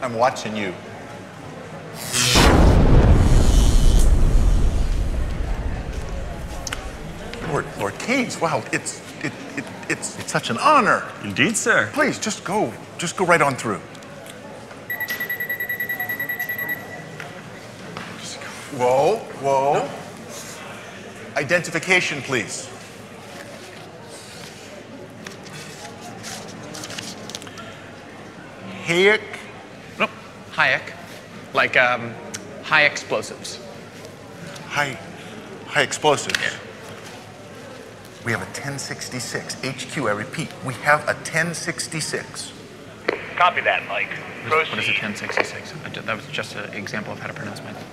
I'm watching you. Lord Keynes, wow, it's such an honor. Indeed, sir. Please, just go right on through. Whoa. No. Identification, please. HAJEK? Nope, HAJEK. Like, high explosives. High explosives? Yeah. We have a 1066. HQ, I repeat, we have a 1066. Copy that, Mike. What is a 1066? That was just an example of how to pronounce my name.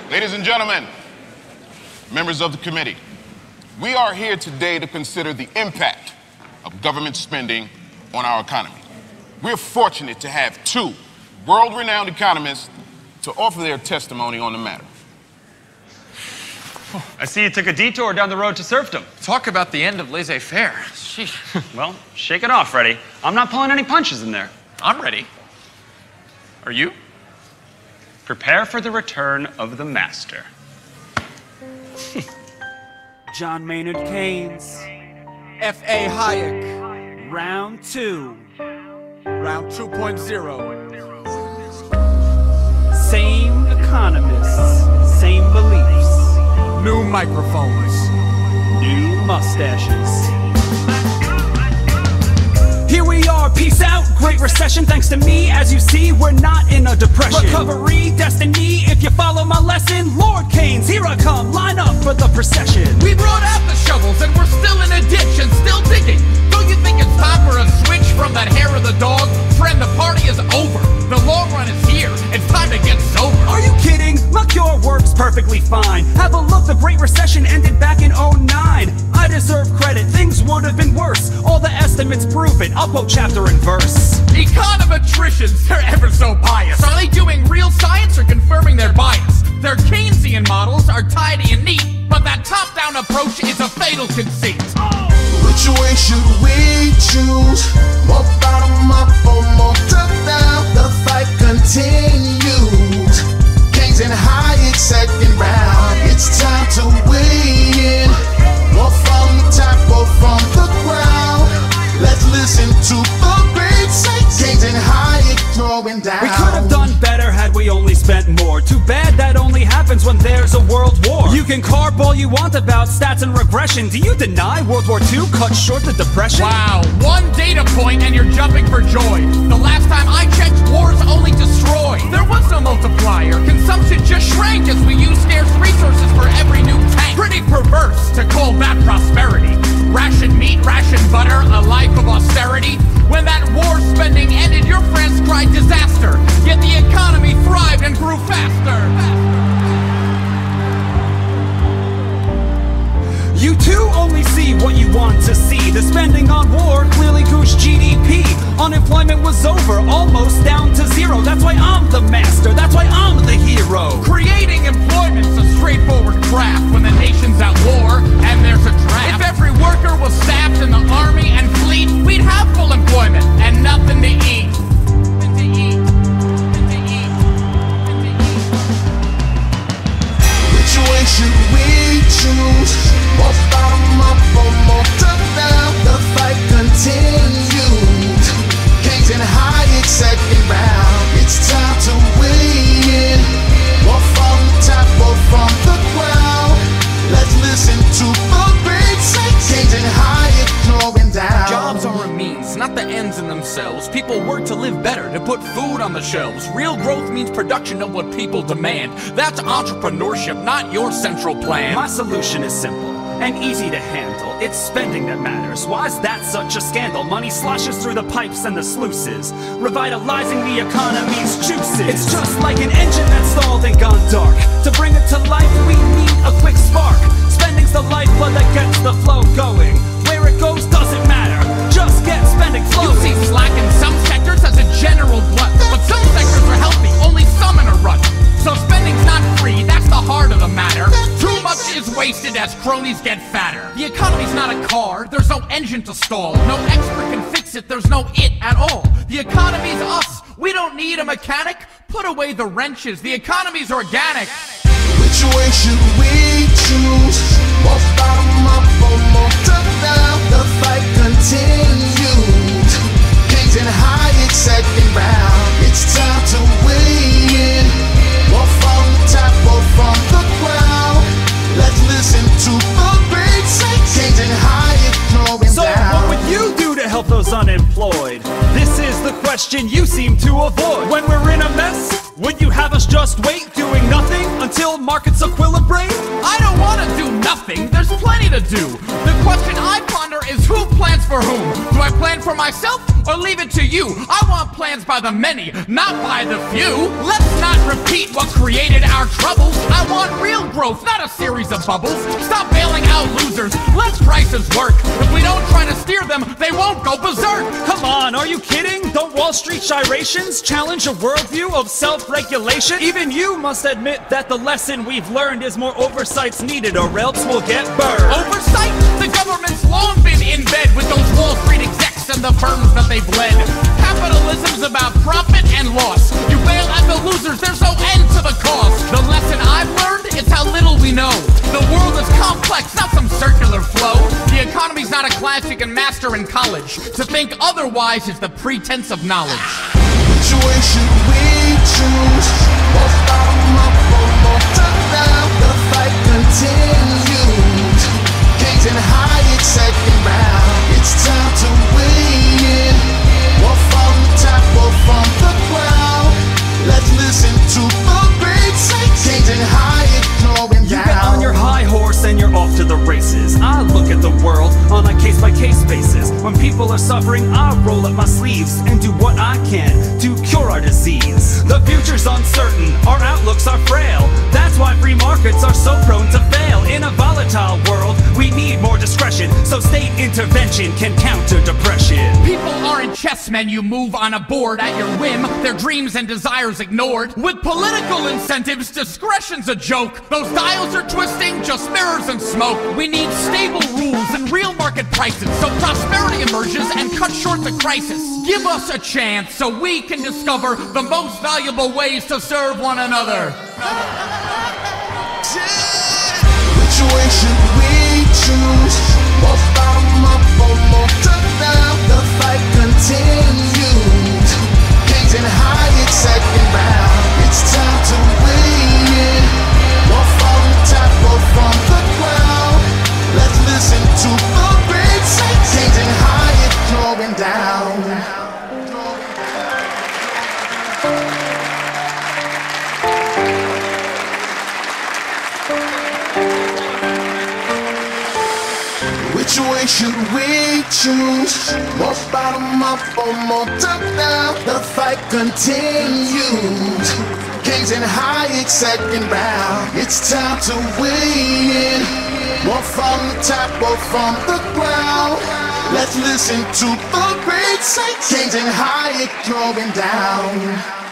Ladies and gentlemen, members of the committee, we are here today to consider the impact of government spending on our economy. We're fortunate to have two world-renowned economists to offer their testimony on the matter. I see you took a detour down the road to serfdom. Talk about the end of laissez-faire. Sheesh. Well, shake it off, Freddie. I'm not pulling any punches in there. I'm ready. Are you? Prepare for the return of the master. John Maynard Keynes, F.A. HAJEK, round 2. Round 2.0. Same economists, same beliefs. New microphones, new mustaches. Here we are, peace out, Great Recession. Thanks to me, as you see, we're not in a depression. Recovery, destiny, if you follow my lesson. Lord Keynes, here I come, line up for the procession. We brought out the shovels and we're still in a ditch and still digging. Don't you think it's time for a switch from that hair of the dog? Friend, the party is over. The long run is here. It's time to get sober. Are you kidding? My cure works perfectly fine. Have a look, the Great Recession ended back in '09. I deserve credit, things would have been worse. All the estimates prove it, I'll quote chapter and verse. Econometricians, they're ever so biased. Are they doing real science or confirming their bias? Their Keynesian models are tidy and neat, but that top-down approach is a fatal conceit. Which way should we choose? More bottom up or more top down? The fight continues. Keynes and HAJEK second round. It's time to weigh in. More from the top or from the ground. Let's listen to the great saints. Keynes and HAJEK throwing down. We could have done better had we only spent more. Too bad that only happens when there's a world war. You can carp all you want about stats and regression. Do you deny World War II cut short the depression? Wow, one data point and you're jumping for joy. The last time I checked, wars only destroy. There was no multiplier. Consumption just shrank as we used scarce resources for every new tank. Pretty perverse to call that prosperity. Ration meat, ration butter, a life of austerity. When that war spending ended, your friends cried disaster. Yet the economy thrived and grew faster. You too only see what you want to see. The spending on war clearly goosed GDP. Unemployment was over, almost down to zero. That's why I'm the master, that's why I'm the hero. Creating employment's a straightforward craft when the nation's at war and there's a draft. If every worker was staffed in the army and fleet, we'd have full employment and nothing to eat. Which way should we choose? More bottom up or more top down? The fight continues. Keynes and HAJEK second round. It's time to weigh in. More from the top or from the ground. Let's listen to the great saints. Keynes and HAJEK throwing down. Jobs are a means, not the ends in themselves. People work to live better, to put food on the shelves. Real growth means production of what people demand. That's entrepreneurship, not your central plan. My solution is simple and easy to handle. It's spending that matters. Why's that such a scandal? Money sloshes through the pipes and the sluices, revitalizing the economy's juices. It's just like an engine that's stalled and gone dark. To bring it to life, we need a quick spark. Spending's the lifeblood that gets the flow going. Where it goes doesn't matter, just get spending flowing. You see slack in some sectors as a general glut, but some sectors are healthy, only some in a rut. So spending's not free, that's the heart of the matter. Too much is wasted as cronies always get fatter. The economy's not a car, there's no engine to stall. No expert can fix it, there's no it at all. The economy's us, we don't need a mechanic. Put away the wrenches, the economy's organic. Which way should we choose? More bottom up or more top down? The fight continues. Keynes and HAJEK second round. It's time to weigh in. More from the top or from the ground. Let's listen to the great saints. Keynes and HAJEK throwing So down. what would you do to help those unemployed? This is the question you seem to avoid. When we're in a mess, would you have us just wait, doing nothing until markets equilibrate? I don't want to do nothing, there's plenty to do. The question I ponder is who plans for whom? Do I plan for myself or leave it to you? I want plans by the many, not by the few. Let's not repeat what created our troubles. I want real growth, not a series of bubbles. Stop bailing out losers, let prices work. If we don't try to steer them, they won't go berserk. Come on, are you kidding? Don't Wall Street gyrations challenge a worldview of self-regulation? Even you must admit that the lesson we've learned is more oversight's needed or else we'll get burned. Oversight? The government's long been in bed with those Wall Street execs and the firms that they've led. Capitalism's about profit and loss. You bail at the losers, there's no end to the cost. The lesson I've learned is how little we know. The world is complex, not some circular flow. The economy's not a class you can master in college. To think otherwise is the pretense of knowledge. Which way should we choose? More bottom up or more top down? The fight continues. Keynes and HAJEK second round. It's time to weigh in. More from the top or from the ground. Let's listen to the great saints. Keynes and HAJEK throwing You down. get on your high horse and you're off to the races. I look at the world on a case-by-case basis. When people are suffering, I roll up my sleeves and do what I can to cure our disease. The future's uncertain, our outlooks are frail. That's why free markets are so prone to fail. In a volatile world, we need more discretion, so state intervention can counter depression. People aren't chessmen you move on a board at your whim, their dreams and desires ignored. With political incentives, discretion's a joke. Those dials are twisting, just mirrors and smoke. We need stable rules and real market prices, so prosperity emerges and cuts short the crisis. Give us a chance so we can discover the most valuable ways to serve one another. Which way should we choose? More bottom up or more top down? The fight continues. Keynes and HAJEK second round. It's time to weigh in. More from the top or from the ground. Let's listen to the great saints. Keynes and HAJEK throwing down. Which way should we choose? More bottom up or more top down? The fight continues. Keynes and HAJEK second round. It's time to weigh in. More from the top or from the ground. Let's listen to the great saints. Keynes and HAJEK throwing down.